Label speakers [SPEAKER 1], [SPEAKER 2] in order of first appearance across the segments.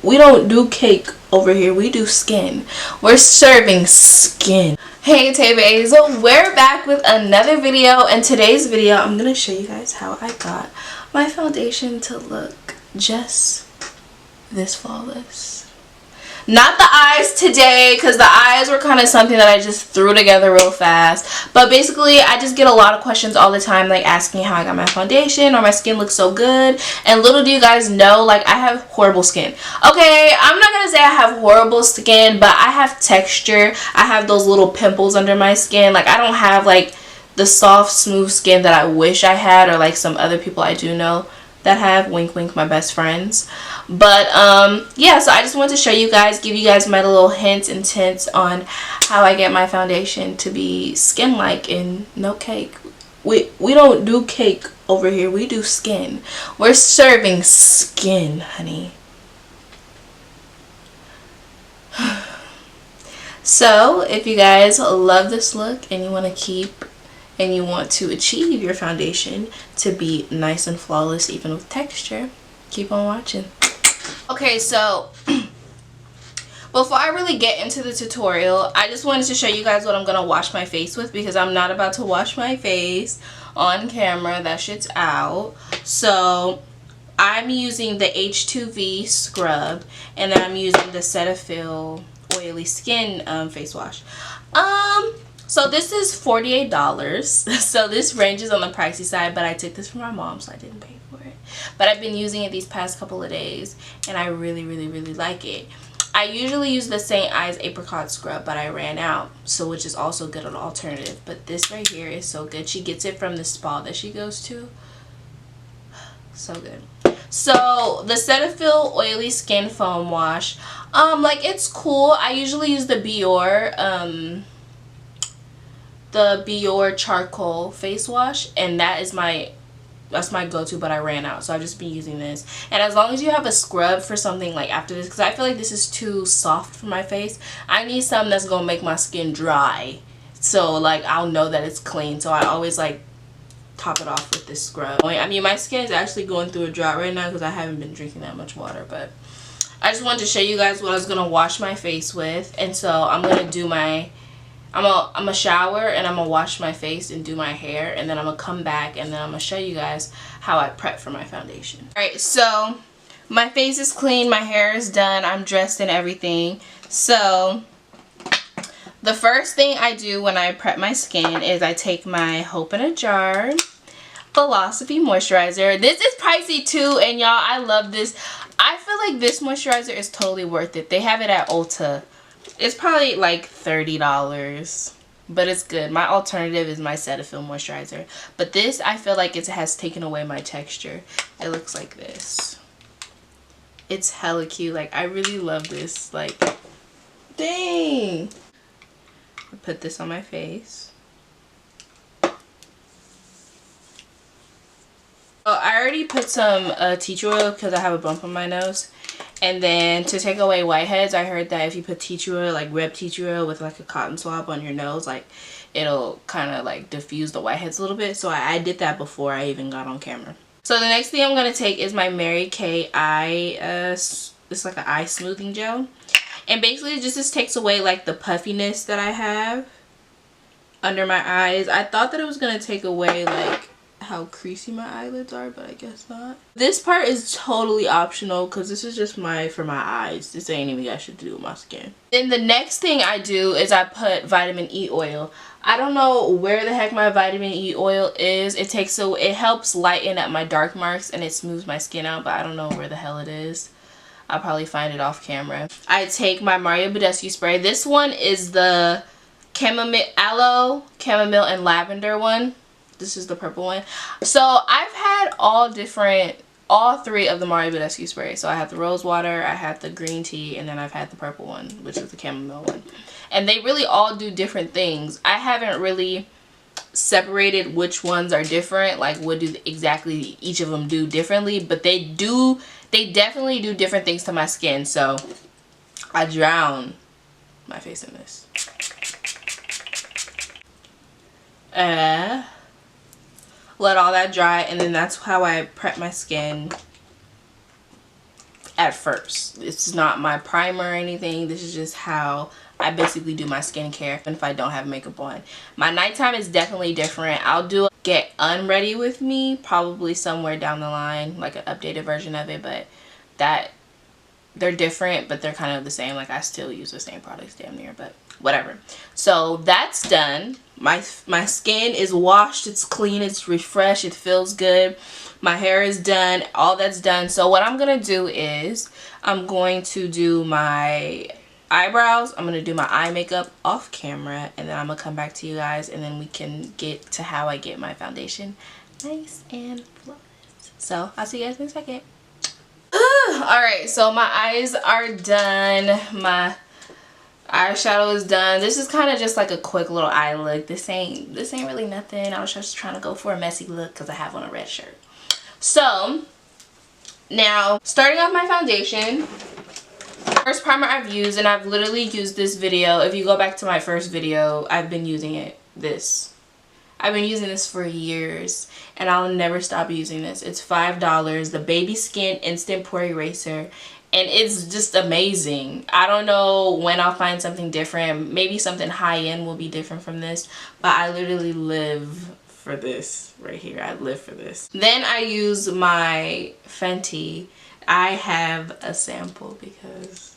[SPEAKER 1] We don't do cake over here. We do skin. We're serving skin. Hey taybaes, we're back with another video. In today's video, I'm gonna show you guys how I got my foundation to look just this flawless. Not the eyes today, because the eyes were kind of something that I just threw together real fast. But basically, I just get a lot of questions all the time, like asking how I got my foundation or my skin looks so good. And little do you guys know, like, I have horrible skin. Okay, I'm not going to say I have horrible skin, but I have texture. I have those little pimples under my skin. Like, I don't have, like, the soft, smooth skin that I wish I had, or, like, some other people I do know that have. Wink wink, my best friends. But yeah, so I just wanted to show you guys, give you guys my little hints and tints on how I get my foundation to be skin like and no cake. We don't do cake over here. We do skin. We're serving skin, honey. So if you guys love this look and you want to keep and you want to achieve your foundation to be nice and flawless even with texture, keep on watching. Okay, so before I really get into the tutorial, I just wanted to show you guys what I'm gonna wash my face with, because I'm not about to wash my face on camera. That shit's out. So I'm using the H2V scrub, and then I'm using the Cetaphil oily skin face wash. So this is $48. So this ranges on the pricey side, but I took this from my mom, so I didn't pay for it. But I've been using it these past couple of days, and I really like it. I usually use the St. Ives apricot scrub, but I ran out, so which is also good an alternative. But this right here is so good. She gets it from the spa that she goes to. So good. So the Cetaphil oily skin foam wash, like, it's cool. I usually use the Biore charcoal face wash, and that's my go-to, but I ran out, so I've just been using this. And as long as you have a scrub for something like after this, because I feel like this is too soft for my face, I need something that's gonna make my skin dry, so like I'll know that it's clean. So I always like top it off with this scrub. I mean, my skin is actually going through a drought right now because I haven't been drinking that much water, but I just wanted to show you guys what I was gonna wash my face with. And so I'm gonna do my I'm gonna shower, and I'm gonna wash my face and do my hair, and then I'm gonna come back, and then I'm gonna show you guys how I prep for my foundation. Alright, so my face is clean, my hair is done, I'm dressed and everything. So the first thing I do when I prep my skin is I take my Hope in a Jar Philosophy moisturizer. This is pricey too, and y'all, I love this. I feel like this moisturizer is totally worth it. They have it at Ulta. It's probably like $30, but it's good. My alternative is my Cetaphil moisturizer, but this, I feel like it has taken away my texture. It looks like this. It's hella cute. Like, I really love this. Like, dang. I put this on my face. Oh, I already put some tea tree oil because I have a bump on my nose. And then to take away whiteheads, I heard that if you put tea tree oil, like red tea tree oil with like a cotton swab on your nose, like it'll kind of like diffuse the whiteheads a little bit. So I did that before I even got on camera. So the next thing I'm going to take is my Mary Kay eye, it's like an eye smoothing gel. And basically it just takes away like the puffiness that I have under my eyes. I thought that it was going to take away like how creasy my eyelids are, but I guess not. This part is totally optional because this is just for my eyes. This ain't even got shit to do with my skin. Then the next thing I do is I put vitamin E oil. I don't know where the heck my vitamin E oil is. It helps lighten up my dark marks and it smooths my skin out, but I don't know where the hell it is. I'll probably find it off camera. I take my Mario Badescu spray. This one is the aloe, chamomile, and lavender one. This is the purple one. So I've had all three of the Mario Badescu spray. So I have the rose water, I have the green tea, and then I've had the purple one, which is the chamomile one. And they really all do different things. I haven't really separated which ones are different, like what do exactly each of them do differently, but they definitely do different things to my skin. So I drown my face in this. Let all that dry, and then that's how I prep my skin. at first. It's not my primer or anything. This is just how I basically do my skincare if I don't have makeup on. My nighttime is definitely different. I'll do Get Unready with Me probably somewhere down the line, like an updated version of it, but that they're different, but they're kind of the same. Like, I still use the same products damn near, but whatever. So that's done. My skin is washed, it's clean, it's refreshed, it feels good. My hair is done, all that's done. So what I'm gonna do is I'm going to do my eyebrows, I'm gonna do my eye makeup off camera, and then I'm gonna come back to you guys, and then we can get to how I get my foundation nice and flawless. So I'll see you guys in a second. Alright, so my eyes are done. My eyeshadow is done. This is kind of just like a quick little eye look. This ain't really nothing. I was just trying to go for a messy look because I have on a red shirt. So now, starting off my foundation, first primer I've used, and I've literally used this video. If you go back to my first video, I've been using I've been using this for years, and I'll never stop using this. It's $5, the Baby Skin Instant Pore Eraser, and it's just amazing. I don't know when I'll find something different. Maybe something high-end will be different from this, but I literally live for this right here. I live for this. Then I use my Fenty. I have a sample because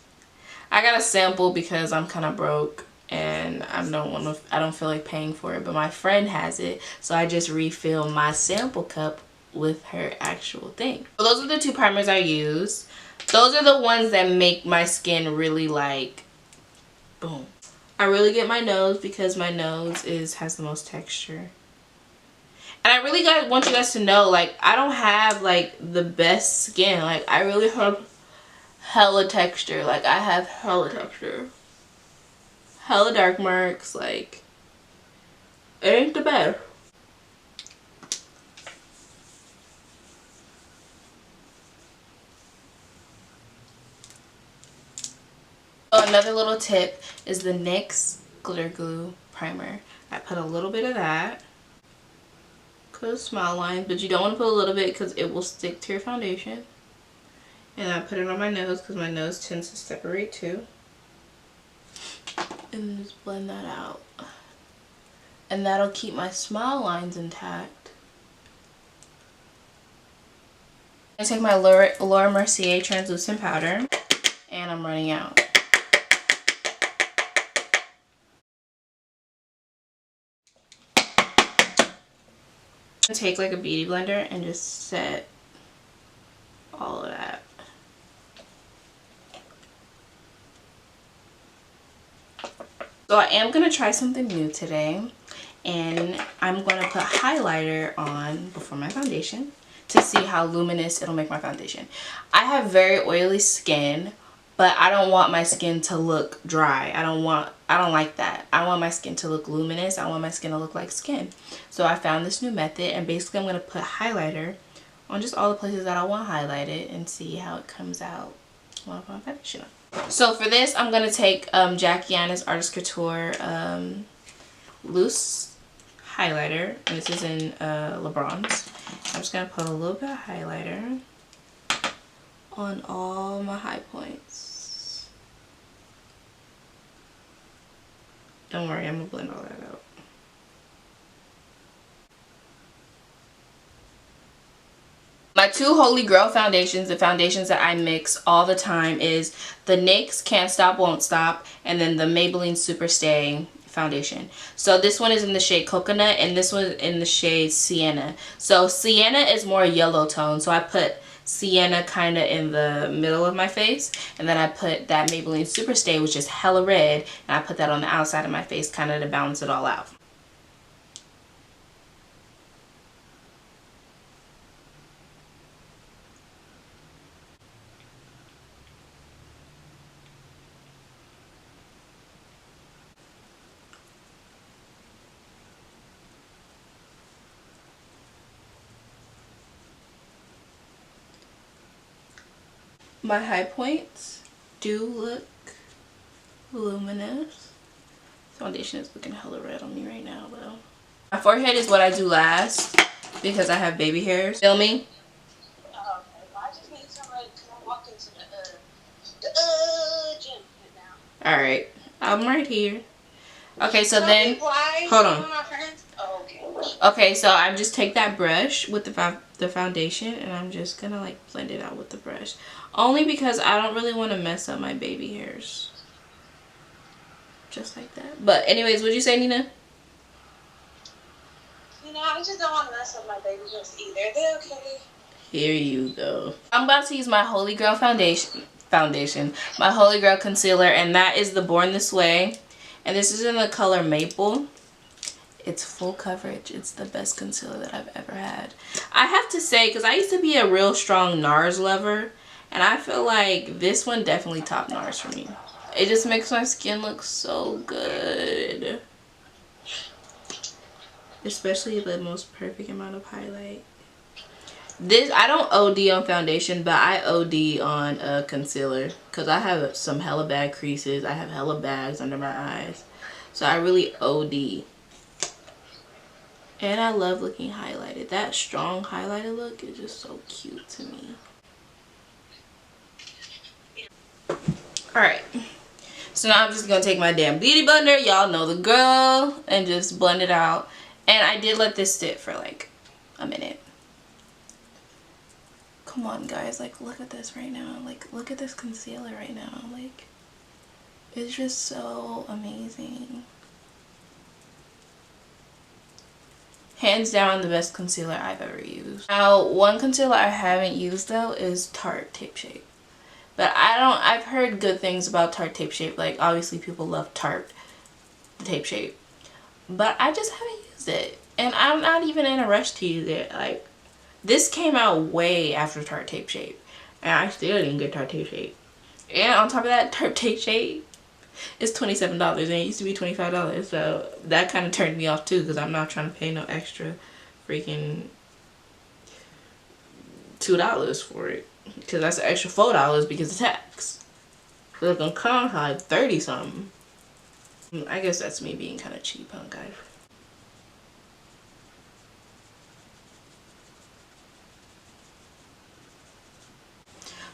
[SPEAKER 1] I'm kind of broke. And I don't feel like paying for it, but my friend has it, so I just refill my sample cup with her actual thing. So those are the two primers I use. Those are the ones that make my skin really like boom. I really get my nose because my nose has the most texture. And I really want you guys to know, like, I don't have like the best skin. Like, I really have hella texture. Like, I have hella texture. Hella dark marks, like, it ain't the best. So another little tip is the NYX Glitter Glue Primer. I put a little bit of that because smile lines, but you don't want to put a little bit because it will stick to your foundation. And I put it on my nose because my nose tends to separate too. And just blend that out, and that'll keep my smile lines intact. I take my Laura Mercier translucent powder, and I'm running out. Take like a beauty blender and just set all of that. So I am going to try something new today, and I'm going to put highlighter on before my foundation to see how luminous it'll make my foundation. I have very oily skin, but I don't want my skin to look dry. I don't like that. I want my skin to look luminous. I want my skin to look like skin. So I found this new method, and basically I'm going to put highlighter on just all the places that I want highlighted and see how it comes out while I put my foundation on. So for this, I'm going to take Jackie Aina's Artist Couture loose highlighter. And this is in LeBron's. I'm just going to put a little bit of highlighter on all my high points. Don't worry, I'm going to blend all that out. My two holy grail foundations, the foundations that I mix all the time, is the NYX Can't Stop Won't Stop, and then the Maybelline Super Stay foundation. So this one is in the shade Coconut, and this one in the shade Sienna. So Sienna is more yellow tone, so I put Sienna kind of in the middle of my face, and then I put that Maybelline Super Stay, which is hella red, and I put that on the outside of my face kind of to balance it all out. My high points do look luminous. Foundation is looking hella red on me right now though. My forehead is what I do last because I have baby hairs. Feel me?
[SPEAKER 2] I just need somebody to walk into the
[SPEAKER 1] Alright. I'm right here. Okay, so then, hold on.
[SPEAKER 2] Oh, okay.
[SPEAKER 1] Okay, so I just take that brush with the foundation, and I'm just gonna like blend it out with the brush. Only because I don't really want to mess up my baby hairs. Just like that. But anyways, what'd you say, Nina?
[SPEAKER 2] You know, I just don't want to mess up my baby hairs either. They're okay.
[SPEAKER 1] Here you go. I'm about to use my Holy Grail foundation, my Holy Grail concealer, and that is the Born This Way. And this is in the color Maple. It's full coverage. It's the best concealer that I've ever had. I have to say, because I used to be a real strong NARS lover, and I feel like this one definitely topped NARS for me. It just makes my skin look so good. Especially the most perfect amount of highlight. This, I don't OD on foundation, but I OD on concealer. Because I have some hella bad creases. I have hella bags under my eyes. So I really OD. And I love looking highlighted. That strong highlighted look is just so cute to me. Alright. So now I'm just going to take my damn beauty blender. Y'all know the girl. And just blend it out. And I did let this sit for like a minute. Come on, guys. Like, look at this right now. Like, look at this concealer right now. Like, it's just so amazing. Hands down the best concealer I've ever used. Now, one concealer I haven't used though is Tarte Tape Shape. But I've heard good things about Tarte Tape Shape. Like, obviously people love Tarte Tape Shape. But I just haven't used it. And I'm not even in a rush to use it. Like, this came out way after Tarte Tape Shape. And I still didn't get Tarte Tape Shape. And on top of that, Tarte Tape Shape is $27 and it used to be $25, so that kind of turned me off too, because I'm not trying to pay no extra freaking $2 for it, because that's an extra $4 because of tax. So it's gonna come like 30 something. I guess that's me being kind of cheap, huh, guys?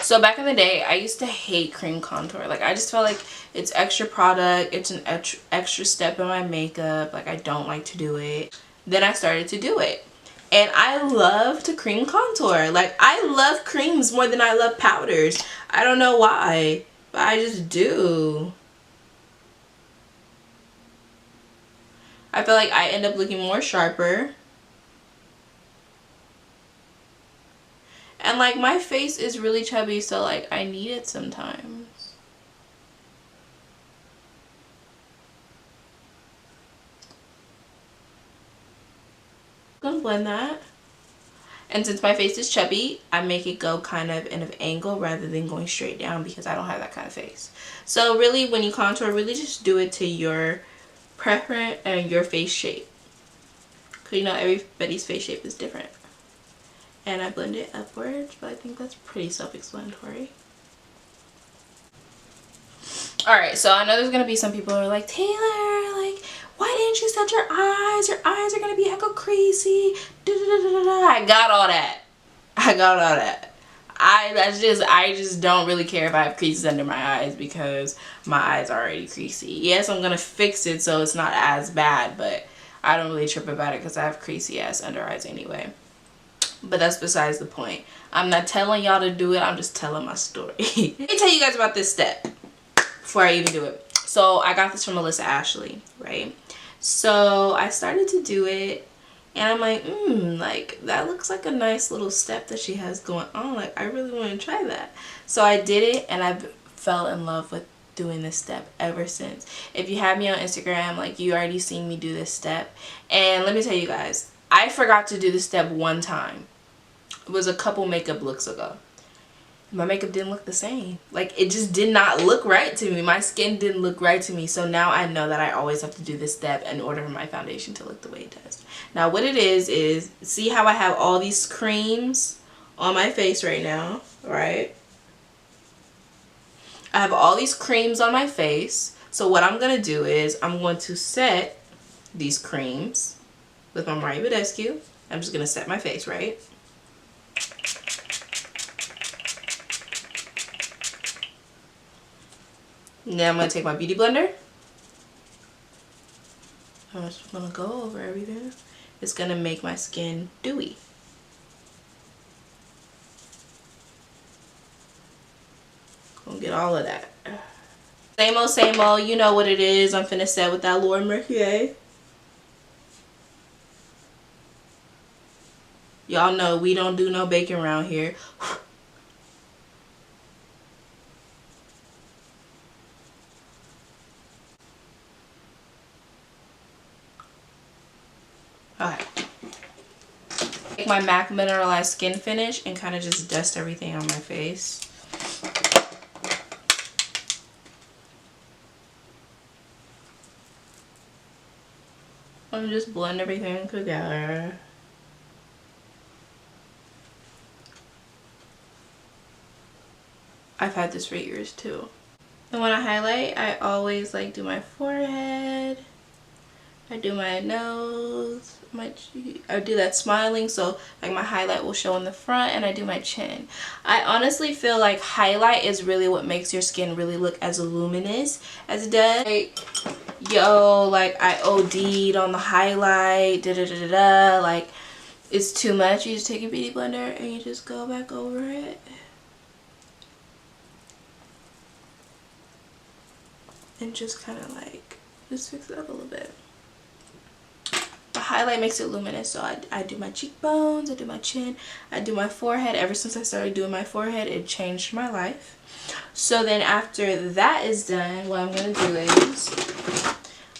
[SPEAKER 1] So back in the day, I used to hate cream contour. Like, I just felt like it's extra product. It's an extra step in my makeup. Like, I don't like to do it. Then I started to do it. And I love to cream contour. Like, I love creams more than I love powders. I don't know why, but I just do. I feel like I end up looking more sharper. And like, my face is really chubby, so like, I need it sometimes. I'm gonna blend that. And since my face is chubby, I make it go kind of in an angle rather than going straight down, because I don't have that kind of face. So really, when you contour, really just do it to your preference and your face shape. Because you know, everybody's face shape is different. And I blend it upwards, but I think that's pretty self-explanatory. Alright, so I know there's gonna be some people who are like, Taylor, like, why didn't you set your eyes? Your eyes are gonna be hecka crazy. I got all that. I got all that. I just don't really care if I have creases under my eyes, because my eyes are already creasy. Yes, I'm gonna fix it so it's not as bad, but I don't really trip about it because I have creasy ass under eyes anyway. But that's besides the point. I'm not telling y'all to do it. I'm just telling my story. Let me tell you guys about this step before I even do it. So I got this from Melissa Ashley, right? So I started to do it, and I'm like, like, that looks like a nice little step that she has going on. Like, I really want to try that. So I did it, and I fell in love with doing this step ever since. If you have me on Instagram, like, you already seen me do this step. And let me tell you guys, I forgot to do this step one time. It was a couple makeup looks ago. My makeup didn't look the same. Like, it just did not look right to me. My skin didn't look right to me. So now I know that I always have to do this step in order for my foundation to look the way it does. Now what it is see how I have all these creams on my face right now, right? I have all these creams on my face. So what I'm going to do is I'm going to set these creams with my Mario Badescu. I'm just going to set my face, right? Now I'm going to take my beauty blender. I'm just going to go over everything. It's going to make my skin dewy. Gonna get all of that. Same old, you know what it is. I'm finna set with that Laura Mercier. Y'all know we don't do no baking around here. Okay. Take my MAC Mineralized Skin Finish and kind of just dust everything on my face. And just blend everything together. I've had this for years too. And when I highlight, I always like do my forehead. I do my nose, my cheek. I do that smiling, so like my highlight will show in the front, and I do my chin. I honestly feel like highlight is really what makes your skin really look as luminous as it does. Like, yo, like I OD'd on the highlight, like it's too much. You just take a beauty blender and you just go back over it. And just kind of like, just fix it up a little bit. The highlight makes it luminous, so I do my cheekbones, I do my chin, I do my forehead. Ever since I started doing my forehead, it changed my life. So then after that is done, what I'm going to do is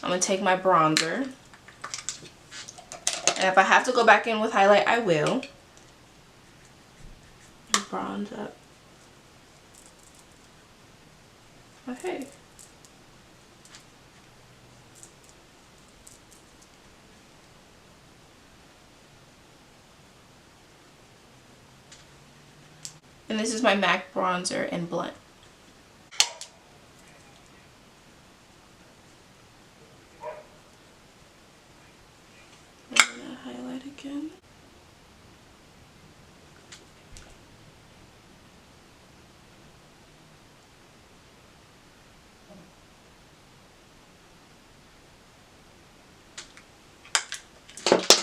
[SPEAKER 1] I'm going to take my bronzer. And if I have to go back in with highlight, I will. Bronze up. Okay. And this is my MAC bronzer and blunt. I'm gonna highlight again.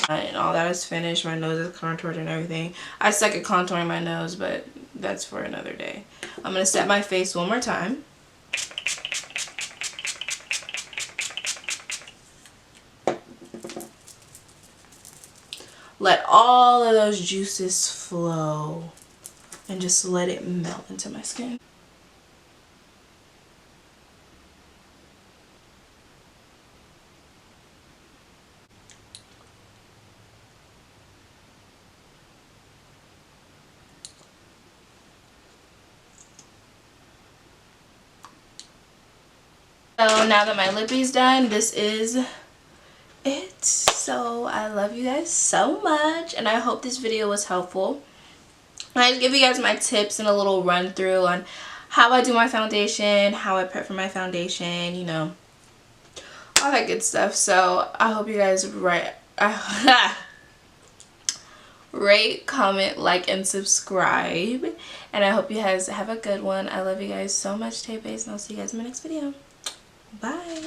[SPEAKER 1] And all that is finished. My nose is contoured and everything. I suck at contouring my nose, but that's for another day. I'm going to set my face one more time. Let all of those juices flow and just let it melt into my skin. So now that my lippy's done, this is it. So I love you guys so much, and I hope this video was helpful. I just give you guys my tips and a little run through on how I do my foundation, how I prep for my foundation, you know, all that good stuff. So I hope you guys rate, comment, like, and subscribe. And I hope you guys have a good one. I love you guys so much, taybaes, and I'll see you guys in my next video. Bye.